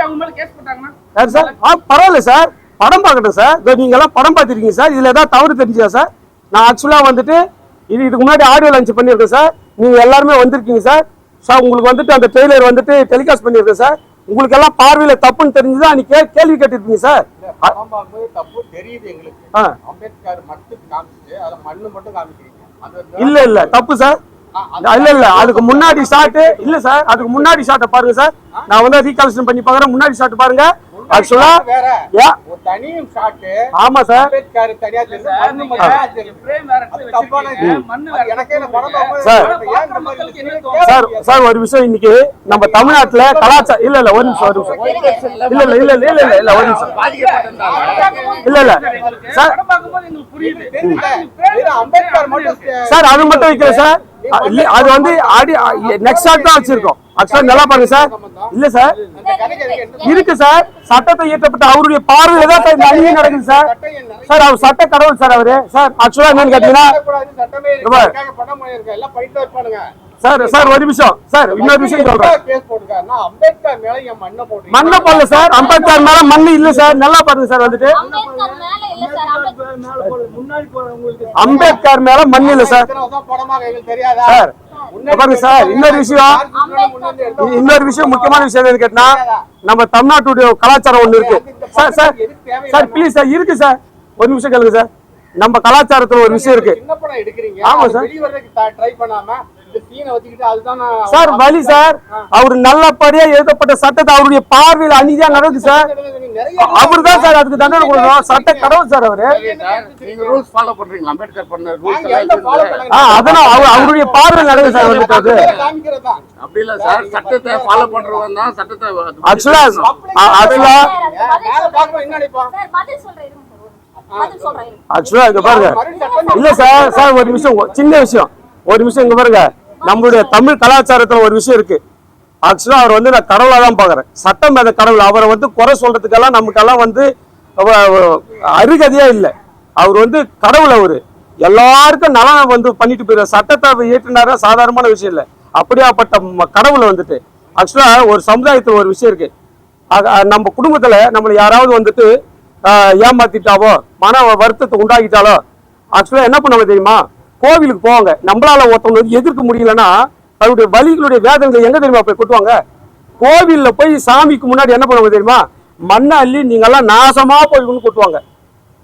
அவங்க மேல கேஸ் போட்டாங்கன்னா சார் பரவாயில்ல சார், படம் பார்க்கட்டும் சார். நீங்க எல்லாம் படம் பார்த்திருக்கீங்க சார், இதுல ஏதாவது தவறு தெரிஞ்சா சார்? நான் ஆக்சுவலா வந்துட்டு இதுக்கு முன்னாடி ஆடியோ லான்ச் பண்ணியிருக்கேன் சார். நீங்க எல்லாருமே வந்திருக்கீங்க சார். சார் உங்களுக்கு வந்துட்டு அந்த ட்ரெய்லர் வந்துட்டு டெலிகாஸ்ட் பண்ணியிருக்கேன் சார். உங்களுக்கு எல்லாம் பார்வையில தப்புன்னு தெரிஞ்சுதான் அன்னைக்கு கேள்வி கேட்டிருக்கீங்க சார். படம் பார்க்கும்போது தப்பு தெரியுது எங்களுக்கு. அம்பேத்கர் மட்டும் காமிச்சிட்டு அதை மண்ணு மட்டும் காமிக்கிறீங்க. இல்ல இல்ல தப்பு சார். இல்ல இல்ல, அதுக்கு முன்னாடி ஷாட் இல்ல சார், அதுக்கு முன்னாடி ஷாட்டை பாருங்க சார். நான் வந்து ரீகால்குலேஷன் பண்ணி பாக்குறேன். முன்னாடி ஷாட் பாருங்க. ஆக்சுவலா தனியும் ஷாட். ஆமா சார். அம்பேத்கர் தனியா தெரியுது, மண்ணு மட்டும் ஃப்ரேம் வேற இடத்துல வச்சிருக்கீங்க. மண்ணு வேற. எனக்கே இந்த படம் சார் சார் ஒரு விஷயம், இன்னைக்கு நம்ம தமிழ்நாட்டுல கலாச்சாரம் இல்ல இல்ல ஒரு நிமிஷம் இல்ல இல்ல இல்ல இல்ல இல்ல இல்ல ஒரு நிமிஷம் இல்ல இல்ல சார். படம் பார்க்கும்போது எங்களுக்கு புரியுது. அம்பேத்கர் மட்டும் சார் அது மட்டும் வைக்கல சார். அது வந்து நெக்ஸ்ட் ஷாட் தான் வச்சிருக்கோம். ஆக்சுவலா நல்லா பாருங்க சார். இல்ல சார் இருக்கு சார், சட்டத்தை இயற்றப்பட்ட அவருடைய பார்வையில தான் இந்த அநீதி நடக்குது சார். சார் அவர் சட்ட கடவுள் சார் அவரு. சார் ஆக்சுவலா என்னன்னு கேட்டீங்கன்னா சார் சார் ஒரு நிமிஷம் சார், இன்னொரு விஷயம் சொல்றேன். மண்ணை போடல சார், அம்பேத்கர் மேல மண்ணு இல்ல சார். நல்லா பாருங்க சார், வந்துட்டு அம்பேத்கர் மேல மண் இல்ல சார். சார் பாருங்க சார், இன்னொரு விஷயம் முக்கியமான விஷயம் என்னன்னு கேட்டா, நம்ம தமிழ்நாட்டுடைய கலாச்சாரம் ஒண்ணு இருக்கு sir. Sir sir please sir, இருக்கு சார், ஒரு நிமிஷம் கேளுங்க சார். நம்ம கலாச்சாரத்துல ஒரு விஷயம் இருக்கு. ஆமா சார் சார், வலி சார். அவரு நல்லபடியா எழுதப்பட்ட சட்டத்தை அவருடைய பார்வையில் அநீதியா நடக்குது சார். அவரு தான் சார் அதுக்கு தண்டனை கொடுக்கணும். சட்ட கடவுள் சார் அவரு. நீங்க ரூல்ஸ் ஃபாலோ பண்றீங்களா? அம்பேத்கர் பண்ண ரூல்ஸ் அதெல்லாம் அவருடைய பார்வையில் நடக்குது சார் வந்துட்டு. அது அப்படி இல்ல சார், சட்டத்தை ஃபாலோ பண்றவங்க தான் சட்டத்தை ஆக்சுவலா ஆக்சுவலா இங்க பாருங்க. இல்ல சார் சார் ஒரு நிமிஷம், சின்ன விஷயம், ஒரு நிமிஷம் இங்க பாருங்க. நம்மளுடைய தமிழ் கலாச்சாரத்துல ஒரு விஷயம் இருக்கு. ஆக்சுவலா அவர் வந்து நான் கடவுளா தான் பாக்குறேன். சட்டம் மேல கடவுள். அவரை வந்து குறை சொல்றதுக்கெல்லாம் நமக்கெல்லாம் வந்து அருகதையா இல்லை. அவர் வந்து கடவுள். அவரு எல்லாருக்கும் நலம் வந்து பண்ணிட்டு போயிரு. சட்டத்தை ஏற்றினாரா சாதாரணமான விஷயம் இல்லை. அப்படியாப்பட்ட கடவுளை வந்துட்டு ஆக்சுவலா ஒரு சமுதாயத்துல ஒரு விஷயம் இருக்கு. நம்ம குடும்பத்துல நம்மளை யாராவது வந்துட்டு ஏமாத்திட்டாவோ மன வருத்தத்தை உண்டாக்கிட்டாலோ ஆக்சுவலா என்ன பண்ணுவாங்க தெரியுமா? கோவிலுக்கு போவாங்க. நம்மளால ஒருத்தவங்க எதிர்க்க முடியலன்னா அவருடைய வலிகளுடைய வேதனைகள் எங்க தெரியுமா போய் கொட்டுவாங்க? கோவில்ல போய் சாமிக்கு முன்னாடி என்ன பண்ணுவாங்க தெரியுமா? மண்ணை அள்ளி நீங்கெல்லாம் நாசமா போய் கொட்டுவாங்க.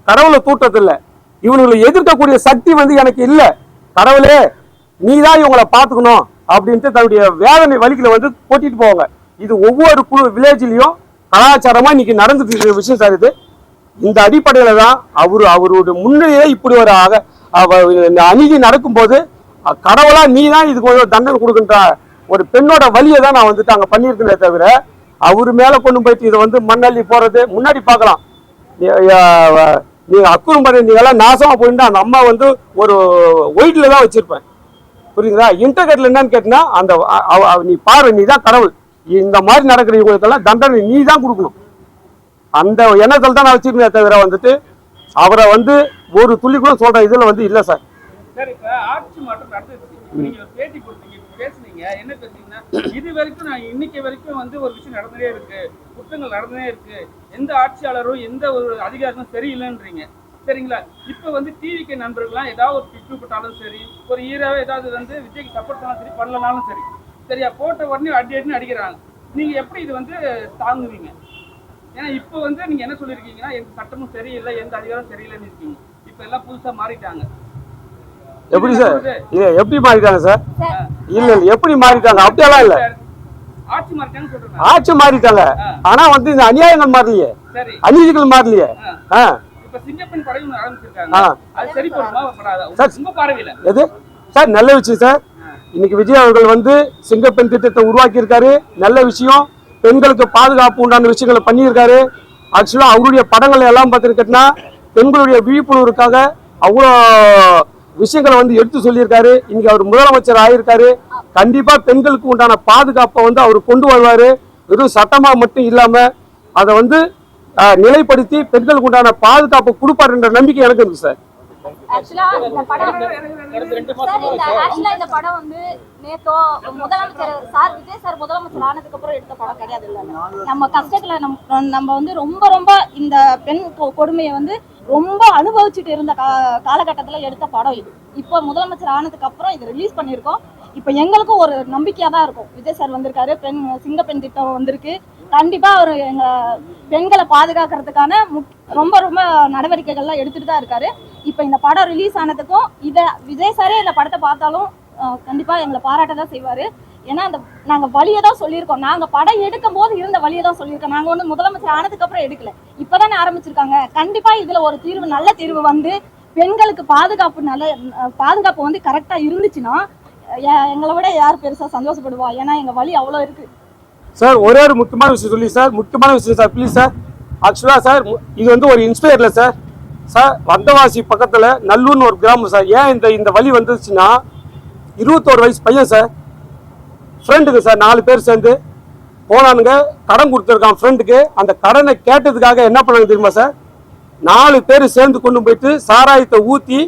கடவுளை தூட்டத்தில்லை. இவங்களை எதிர்க்கக்கூடிய சக்தி வந்து எனக்கு இல்லை. கடவுளே நீதான் இவங்களை பார்த்துக்கணும் அப்படின்ட்டு தன்னுடைய வேதனை வலிகளை வந்து கொட்டிட்டு போவாங்க. இது ஒவ்வொரு வில்லேஜ்லயும் கலாச்சாரமா இன்னைக்கு நடந்துட்டு இருக்கிற விஷயம் சார். இது இந்த அடிப்படையில தான் அவருடைய முன்னிலையே இப்படி ஒரு அநீதி நடக்கும் போது கடவுளா நீ தான் இதுக்கு ஒரு தண்டனை கொடுக்கின்ற ஒரு பெண்ணோட வழியை தான் நான் வந்துட்டு அங்கே பண்ணியிருக்கேனே தவிர அவர் மேலே கொண்டு போயிட்டு இதை வந்து மண்ணள்ளி போகிறது முன்னாடி பார்க்கலாம். நீங்கள் அக்குறம் பண்ணி நீங்கள்லாம் நாசமாக போயிட்டு அந்த அம்மா வந்து ஒரு ஒயிட்டில் தான் வச்சுருப்பேன். புரியுங்களா? இன்டர்கேட்டில் என்னன்னு கேட்டினா அந்த நீ பாரு, நீ தான் கடவுள், இந்த மாதிரி நடக்கிற இவங்களுக்கெல்லாம் தண்டனை நீ தான் கொடுக்கணும். அந்த எண்ணத்தில் தான் நான் வச்சுருக்கேன் தவிர வந்துட்டு அவரை வந்து ஒரு துளி கூட சொல்கிற இதில் வந்து இல்லை சார். சார் இப்ப ஆட்சி மாற்றம் நடந்துச்சு, நீங்க ஒரு பேட்டி கொடுத்தீங்க, பேசுனீங்க, என்ன பேசுனீங்கன்னா இது வரைக்கும் நான் இன்னைக்கு வரைக்கும் வந்து ஒரு விஷயம் நடந்தே இருக்கு, குற்றங்கள் நடந்தே இருக்கு, எந்த ஆட்சியாளரும் எந்த ஒரு அதிகாரமும் சரியில்லைன்றீங்க. சரிங்களா? இப்ப வந்து டிவிக்கு நண்பர்கள்லாம் ஏதாவது ஒரு திட்டு போட்டாலும் சரி, ஒரு ஹீரோவை ஏதாவது வந்து விஜய்க்கு சப்போர்ட் பண்ணாலும் சரி, பண்ணலனாலும் சரி, சரியா போட்ட உடனே அடின்னு அடிக்கிறாங்க. நீங்க எப்படி இது வந்து தாங்குவீங்க? ஏன்னா இப்போ வந்து நீங்க என்ன சொல்லியிருக்கீங்கன்னா எந்த சட்டமும் சரியில்லை, எந்த அதிகாரம் சரியில்லைன்னு இருக்கீங்க. இப்ப எல்லாம் புதுசா மாறிட்டாங்க. எப்படி சார்? இல்ல எப்படி மாறிட்டாங்க சார்? இல்ல எப்படி மாறிட்டாங்க? அப்படியெல்லாம் இல்ல, ஆட்சி மாறிட்டாங்க சொல்றேன். ஆட்சி மாறிட்டாங்க, ஆனா வந்து இந்த அநியாயங்கள் மாறலையே, அநீதிகள் மாறலையே. இப்ப சிங்கப்பெண் படை ஒன்று ஆரம்பிச்சிருக்காங்க, அது சரி பண்ணுமா படாதா உங்க பார்வையில? எது சார்? நல்ல விஷயம் சார். இன்னைக்கு விஜய் அவர்கள் வந்து சிங்கப்பெண் திட்டத்தை உருவாக்கி இருக்காரு, நல்ல விஷயம். பெண்களுக்கு பாதுகாப்பு உண்டான விஷயங்களை பண்ணியிருக்காரு. ஆக்சுவலா அவருடைய படங்கள் எல்லாம் பார்த்துருக்கேன்னா பெண்களுடைய விழிப்புணர்வுக்காக அவ்வளோ விஷயங்களை வந்து எடுத்து சொல்லியிருக்காரு. இன்னைக்கு அவர் முதலமைச்சர் ஆயிருக்காரு. கண்டிப்பா பெண்களுக்கு உண்டான பாதுகாப்பை வந்து அவர் கொண்டு வருவாரு. வெறும் சட்டமா மட்டும் இல்லாம அதை வந்து நிலைப்படுத்தி பெண்களுக்கு உண்டான பாதுகாப்பு கொடுப்பாருன்ற நம்பிக்கை எனக்கு இருக்கு சார். ஆக்சுவலா இந்த படம் வந்து நேத்தோ முதலமைச்சர் சார் விஜய் சார் முதலமைச்சர் ஆனதுக்கு அப்புறம் எடுத்த படம் கிடையாது. இல்ல நம்ம கஷ்டத்துல நம்ம வந்து ரொம்ப ரொம்ப இந்த பெண் கொடுமையை வந்து ரொம்ப அனுபவிச்சுட்டு இருந்த காலகட்டத்துல எடுத்த படம் இது. இப்போ முதலமைச்சர் ஆனதுக்கு அப்புறம் இது ரிலீஸ் பண்ணியிருக்கோம். இப்போ எங்களுக்கும் ஒரு நம்பிக்கையா தான் இருக்கும். விஜய் சார் வந்திருக்காரு, சிங்கப்பெண் திட்டம் வந்திருக்கு. கண்டிப்பா அவர் எங்க பெண்களை பாதுகாக்கிறதுக்கான ரொம்ப ரொம்ப நடவடிக்கைகள்லாம் எடுத்துட்டு தான் இருக்காரு. இப்போ இந்த படம் ரிலீஸ் ஆனதுக்கும் இதை விஜய் சாரே இந்த படத்தை பார்த்தாலும் கண்டிப்பா எங்களை பாராட்ட தான் செய்வாரு. ஏன்னா அந்த நாங்க வழியை தான் சொல்லியிருக்கோம். நாங்க படம் எடுக்கும் போது இருந்த வழியை தான் சொல்லியிருக்கோம். நாங்க ஒண்ணு முதலமைச்சர் ஆனதுக்கு அப்புறம் எடுக்கல, இப்பதானே ஆரம்பிச்சிருக்காங்க. கண்டிப்பா இதுல ஒரு தீர்வு, நல்ல தீர்வு வந்து பெண்களுக்கு பாதுகாப்பு வந்து கரெக்டா இருந்துச்சுன்னா எங்களை விட யார் பெருசா சந்தோஷப்படுவா? ஏன்னா எங்க வழி அவ்வளோ இருக்கு சார். ஒரே ஒரு முக்கியமான விஷயம் சொல்லி சார், முக்கியமான விஷயம் சார், ப்ளீஸ் சார். ஆக்சுவலா சார் இது வந்து ஒரு இன்ஸ்பயர்ல சார். சார் வந்தவாசி பக்கத்துல நல்லூர்னு ஒரு கிராமம் சார். ஏன் இந்த வழி வந்துச்சுன்னா 21 வயசு பையன் சார், ஃப்ரெண்டுக்கு சார் 4 பேர் சேர்ந்து போனானுங்க, கடன் கொடுத்துருக்கான் ஃப்ரெண்டுக்கு. அந்த கடனை கேட்டதுக்காக என்ன பண்ணாங்க தெரியுமா சார்? 4 பேர் சேர்ந்து கொண்டு போயிட்டு சாராயத்தை ஊற்றி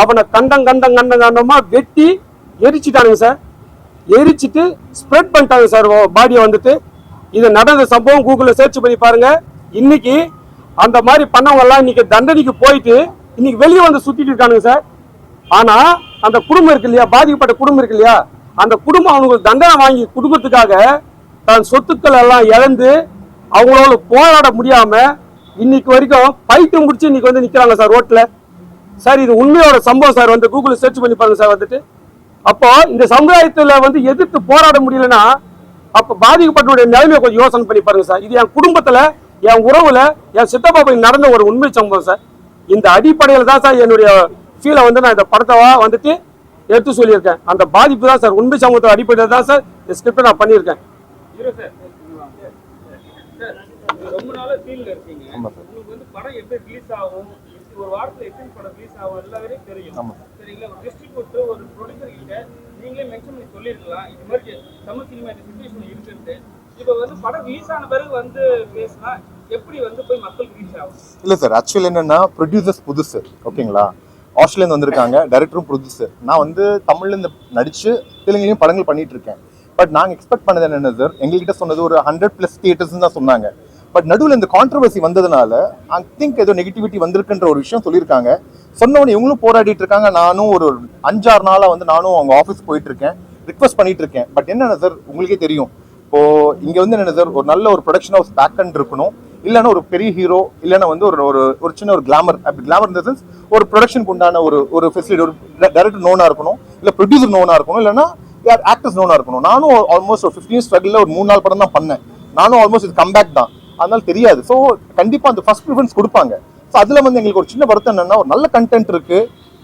அவனை கண்டமா வெட்டி எரிச்சிட்டானுங்க சார். எரிச்சிட்டு ஸ்ப்ரெட் பண்ணிட்டாங்க சார் பாடியை வந்துட்டு. இது நடந்த சம்பவம் கூகுளில் சர்ச் பண்ணி பாருங்க. இன்னைக்கு அந்த மாதிரி பண்ணவங்க எல்லாம் இன்னைக்கு தண்டனைக்கு போயிட்டு இன்னைக்கு வெளியே வந்து சுத்திட்டு இருக்கானுங்க சார். ஆனா அந்த குடும்பம் இருக்கு இல்லையா, பாதிக்கப்பட்ட குடும்பம் இருக்கு இல்லையா, அந்த குடும்பம் அவங்களுக்கு தண்டனை வாங்கி குடும்பத்துக்காக தன் சொத்துக்கள் எல்லாம் இழந்து அவங்களோட போராட முடியாம இன்னைக்கு வரைக்கும் பைத்தியம் முடிச்சு இன்னைக்கு வந்து நிக்கிறாங்க சார் ரோட்ல சார். இது உண்மையோட சம்பவம் சார். வந்து கூகுளில் சர்ச் பண்ணி பாருங்க சார் வந்துட்டு. அப்போ இந்த சமுதாயத்துல வந்து எதிர்த்து போராட முடியலன்னா அப்ப பாதிக்கப்பட்டவருடைய நிலைமையை கொஞ்சம் யோசனை பண்ணி பாருங்க சார். இது என் குடும்பத்துல, என் உறவுல, என் சித்தப்பா போய் நடந்த ஒரு உண்மை சம்பவம் சார். இந்த அடிப்படையில் தான் சார் என்னுடைய ஃபீலை வந்து நான் இந்த படத்தை வந்துட்டு எடுத்து சொல்லியிருக்கேன். அந்த பாதிப்பு தான் சார், உண்மை சம்பவத்தோட அடிப்படையில் தான் சார் இந்த ஸ்கிரிப்டை நான் பண்ணியிருக்கேன். ரொம்ப நாளா ஃபீல்ட்ல இருக்கீங்க, உங்களுக்கு வந்து படம் எப்படி ரிலீஸ் ஆகும், ஒரு வாரத்துல எத்தனை படம் ரிலீஸ் ஆகும் எல்லாமே தெரியும். சரிங்களா? ஒரு டிஸ்ட்ரிபியூட்டர், ஒரு ப்ரொடியூசர் கிட்ட நீங்களே மென்ஷன் பண்ணி சொல்லிருக்கலாம் இது மாதிரி தமிழ் சினிமா இந்த சிச்சுவேஷன் இருக்குன்ட்டு. இப்போ வந்து படம் ரிலீஸ் ஆன பிறகு வந்து பேசினா எப்படி வந்து போய் மக்களுக்கு ரீச் ஆகும்? இல்லை சார், ஆக்சுவலி என்னன்னா ப்ரொடியூசர்ஸ் புதுசு, ஓகேங்களா? ஆஸ்திரேலியாந்து வந்திருக்காங்க, டைரக்டரும் ப்ரொடியூசர். நான் வந்து தமிழ்ல இந்த நடிச்சு தெலுங்குலையும் படங்கள் பண்ணிட்டு இருக்கேன். பட் நாங்கள் எக்ஸ்பெக்ட் பண்ணது என்னென்ன சார், எங்ககிட்ட சொன்னது ஒரு 100+ தியேட்டர்ஸ் தான் சொன்னாங்க. பட் நடுவில் இந்த கான்ட்ரவர்சி வந்ததுனால ஐ திங்க் ஏதோ நெகட்டிவிட்டி வந்திருக்குன்ற ஒரு விஷயம் சொல்லியிருக்காங்க. சொன்னவொடனே இவங்களும் போராடிட்டு இருக்காங்க. நானும் ஒரு 5-6 நாளாக வந்து நானும் அவங்க ஆஃபீஸ் போயிட்டு இருக்கேன், ரிக்வஸ்ட் பண்ணிட்டு இருக்கேன். பட் என்னென்ன சார், உங்களுக்கே தெரியும் இப்போ இங்கே வந்து என்னென்ன சார், ஒரு நல்ல ஒரு ப்ரொடக்ஷன் ஹவுஸ் பேக்கண்ட் இருக்கணும், இல்லைன்னா ஒரு பெரிய ஹீரோ, இல்லைன்னா வந்து ஒரு சின்ன ஒரு கிளாமர் இந்த சென்ஸ் ஒரு ப்ரொடக்ஷனுக்கு உண்டான ஒரு ஃபெசிலிட்டி, ஒரு டைரக்டர் நோனாக இருக்கணும், இல்லை ப்ரொடியூசர் நோனாக இருக்கணும், இல்லைன்னா யார் ஆக்டர்ஸ் நோனாக இருக்கணும். நானும் ஆல்மோஸ்ட் ஒரு 15 ஸ்ட்ரகிளில் ஒரு 3-4 படம் தான் பண்ணேன். நானும் ஆல்மோஸ்ட் இது கம்பேக் தான், அதனால தெரியாது. ஸோ கண்டிப்பாக அந்த ஃபர்ஸ்ட் ப்ரிஃபரன்ஸ் கொடுப்பாங்க. ஸோ அதில் வந்து எங்களுக்கு ஒரு சின்ன வருத்தம் என்னன்னா, ஒரு நல்ல கண்டென்ட் இருக்கு,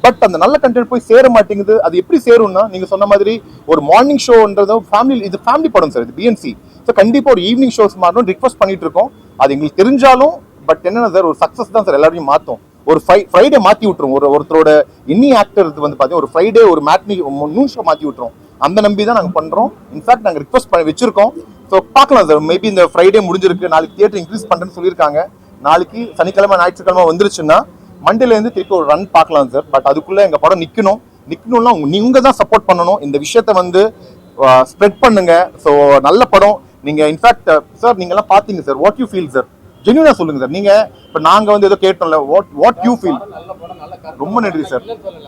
பட் அந்த நல்ல கண்டென்ட் போய் சேர மாட்டேங்குது. அது எப்படி சேரும்னா நீங்க சொன்ன மாதிரி ஒரு மார்னிங் ஷோன்றது ஃபேமிலி, இது ஃபேமிலி படம் சார், இது பிஎன்சி. ஸோ கண்டிப்பா ஒரு ஈவினிங் ஷோஸ் மாறணும் ரிக்வஸ்ட் பண்ணிட்டு இருக்கோம். அது எங்களுக்கு தெரிஞ்சாலும் பட் என்னன்னா சார், ஒரு சக்சஸ் தான் சார் எல்லாரையும் மாற்றும். ஒரு ஃப்ரைடே மாற்றி விட்டுரும். ஒருத்தரோட இன்னி ஆக்டர் வந்து பார்த்தீங்கன்னா ஒரு ஃப்ரைடே ஒரு மேட்னி நியூ ஷோ மாற்றி விட்டுரும். அந்த நம்பி தான் நாங்கள் பண்ணுறோம். இன்ஃபேக்ட் நாங்கள் ரிக்வஸ்ட் பண்ணி வச்சிருக்கோம். ஸோ பார்க்கலாம் சார், மேபி இந்த ஃப்ரைடே முடிஞ்சிருக்கு, நாளைக்கு தியேட்டர் இன்க்ரீஸ் பண்ணுறேன்னு சொல்லியிருக்காங்க. நாளைக்கு சனிக்கிழமை ஞாயிற்றுக்கிழமை வந்துருச்சுன்னா மண்டேலேருந்து திருப்பி ஒரு ரன் பார்க்கலாம் சார். பட் அதுக்குள்ளே எங்கள் படம் நிற்கணும்னா நீங்கள் தான் சப்போர்ட் பண்ணணும். இந்த விஷயத்த வந்து ஸ்ப்ரெட் பண்ணுங்க. ஸோ நல்ல படம். நீங்கள் இன்ஃபேக்ட் சார் நீங்கள்லாம் பார்த்தீங்க sir, what you feel sir, ஜென்யூனா சொல்லுங்க சார். நீங்க இப்ப நாங்க வந்து ஏதோ கேட்டோம்ல, வாட் யூ ஃபீல். ரொம்ப நன்றி சார்.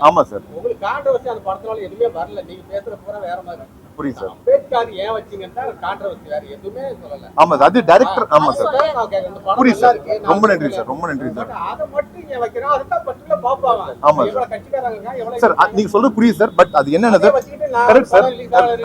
ஆமா சார், உங்களுக்கு கான்ட்ரோவர்சி அந்த படத்தினால எதுவுமே வரல. நீங்க பேசுற பூரா வேற மாதிரி. புரியுது சார். பேட்கார் ஏன் வச்சீங்கன்னா கான்ட்ரோவர்சி வேற எதுவுமே சொல்லல. ஆமா சார், அது டைரக்டர். ஆமா சார், புரியுது சார். ரொம்ப நன்றி சார், ரொம்ப நன்றி சார். அத மட்டும் நீங்க வைக்கிறோம், அதுதான் பர்టిక్యులர் பாப்பாங்க. ஆமா எவ்வளவு கட்சிக்காரங்க எவ்வளவு சார், நீங்க சொல்றது புரியுது சார். பட் அது என்னன்னா சார், கரெக்ட் சார்,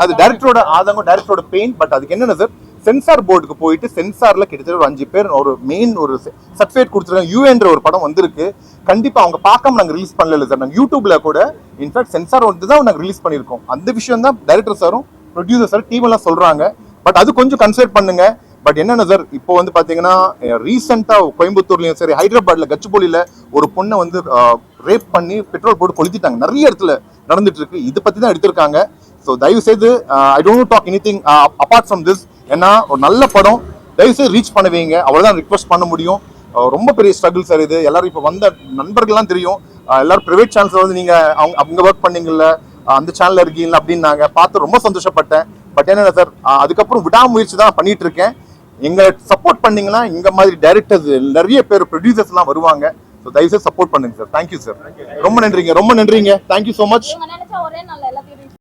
அது டைரக்டரோட ஆதங்கம், டைரக்டரோட பெயின். பட் அதுக்கு என்னன்னா சார், சென்சார் போர்டுக்கு போயிட்டு சென்சார்ல கிட்டத்தட்ட ஒரு 5 பேர் ஒரு மெயின் ஒரு சர்டிஃபிகேட் கொடுத்துருக்காங்க. யூஎன்ற ஒரு படம் வந்திருக்கு. கண்டிப்பா அவங்க பார்க்காம நாங்க ரிலீஸ் பண்ணல சார். நாங்க யூடியூப்ல கூட இன்ஃபேக்ட் சென்சார் வந்து தான் நாங்க ரிலீஸ் பண்ணிருக்கோம். அந்த விஷயம் தான் டைரக்டர் சாரும் ப்ரொடியூசர் சார் டீம் எல்லாம் சொல்றாங்க. பட் அது கொஞ்சம் கன்சிடர் பண்ணுங்க. பட் என்னன்னா சார், இப்போ வந்து பாத்தீங்கன்னா ரீசெண்டா கோயம்புத்தூர்லயும் சரி, ஹைதராபாத்ல கச்சுபோலியில ஒரு பொண்ணை வந்து ரேப் பண்ணி பெட்ரோல் போட்டு கொளுத்திட்டாங்க. நிறைய இடத்துல நடந்துட்டு இருக்கு. இது பத்தி தான் எடுத்திருக்காங்க. ஸோ தயவு செய்து I don't talk anything apart from this. ஏன்னா ஒரு நல்ல படம் தயவு செய்து ரீச் பண்ணுவீங்க, அவ்வளவுதான் ரிக்வெஸ்ட் பண்ண முடியும். ரொம்ப பெரிய ஸ்ட்ரகிள் சார் இது. எல்லாரும் இப்போ வந்த நண்பர்கள்லாம் தெரியும். எல்லாரும் பிரைவேட் சேனல்ஸ்ல வந்து நீங்க அவங்க ஒர்க் பண்ணீங்கல்ல, அந்த சேனல்ல இருக்கீங்களா அப்படின்னு நாங்க பார்த்து ரொம்ப சந்தோஷப்பட்டேன். பட் என்னன்னா சார், அதுக்கப்புறம் விடாமுயற்சி தான் பண்ணிட்டு இருக்கேன். எங்க சப்போர்ட் பண்ணீங்கன்னா இங்க மாதிரி டைரக்டர்ஸ் நிறைய பேர் ப்ரொடியூசர்ஸ் எல்லாம் வருவாங்க. ஸோ தயவு செய்து சப்போர்ட் பண்ணுங்க சார். Thank you sir. ரொம்ப நன்றிங்க, ரொம்ப நன்றிங்க. Thank you so much. இவங்க நினைச்சா ஒரே நாள்ல எல்லாத்தையும்